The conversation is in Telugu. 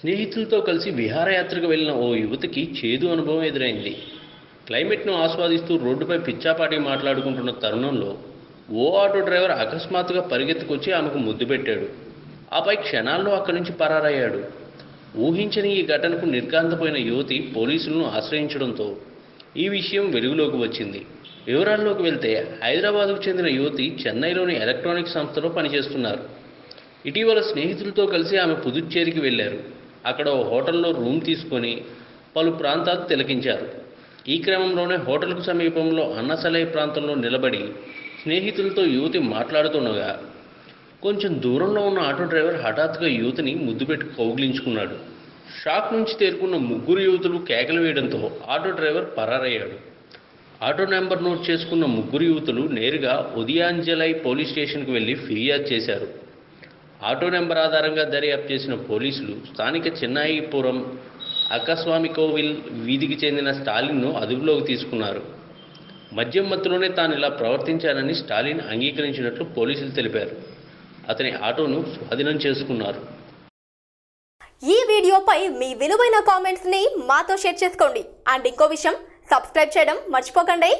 స్నేహితులతో కలిసి విహారయాత్రకు వెళ్లిన ఓ యువతికి చేదు అనుభవం ఎదురైంది. క్లైమేట్ను ఆస్వాదిస్తూ రోడ్డుపై పిచ్చాపాటి మాట్లాడుకుంటున్న తరుణంలో ఓ ఆటో డ్రైవర్ అకస్మాత్తుగా పరిగెత్తుకొచ్చి ఆమెకు ముద్దు పెట్టాడు. ఆపై క్షణాల్లో అక్కడి నుంచి పరారయ్యాడు. ఊహించని ఈ ఘటనకు నిర్ఘాంతపోయిన యువతి పోలీసులను ఆశ్రయించడంతో ఈ విషయం వెలుగులోకి వచ్చింది. వివరాల్లోకి వెళ్తే హైదరాబాద్కు చెందిన యువతి చెన్నైలోని ఎలక్ట్రానిక్ సంస్థలో పనిచేస్తున్నారు. ఇటీవల స్నేహితులతో కలిసి ఆమె పుదుచ్చేరికి వెళ్లారు. అక్కడ ఓ హోటల్లో రూమ్ తీసుకొని పలు ప్రాంతాలు తిలకించారు. ఈ క్రమంలోనే హోటల్కు సమీపంలో అన్నసలై ప్రాంతంలో నిలబడి స్నేహితులతో యువతి మాట్లాడుతుండగా కొంచెం దూరంలో ఉన్న ఆటో డ్రైవర్ హఠాత్తుగా యువతిని ముద్దు పెట్టి కౌగిలించుకున్నాడు. షాక్ నుంచి తేరుకున్న ముగ్గురు యువతులు కేకలు వేయడంతో ఆటో డ్రైవర్ పరారయ్యాడు. ఆటో నెంబర్ నోట్ చేసుకున్న ముగ్గురు యువతులు నేరుగా ఉదయాంజలై పోలీస్ స్టేషన్కు వెళ్లి ఫిర్యాదు చేశారు. ఆటో నెంబర్ ఆధారంగా దర్యాప్తు చేసిన పోలీసులు స్థానిక చెన్నాయిపురం అక్కస్వామి కోవిల్ వీధికి చెందిన స్టాలిన్ను అదుపులోకి తీసుకున్నారు. మద్యం మత్తులోనే తాను ఇలా ప్రవర్తించానని స్టాలిన్ అంగీకరించినట్లు పోలీసులు తెలిపారు. అతని ఆటోను స్వాధీనం చేసుకున్నారు. ఈ వీడియోపై మీ విలువైన కామెంట్స్ ని మాతో షేర్ చేసుకోండి. అండ్ ఇంకో విషయం, సబ్స్క్రైబ్ చేయడం మర్చిపోకండి.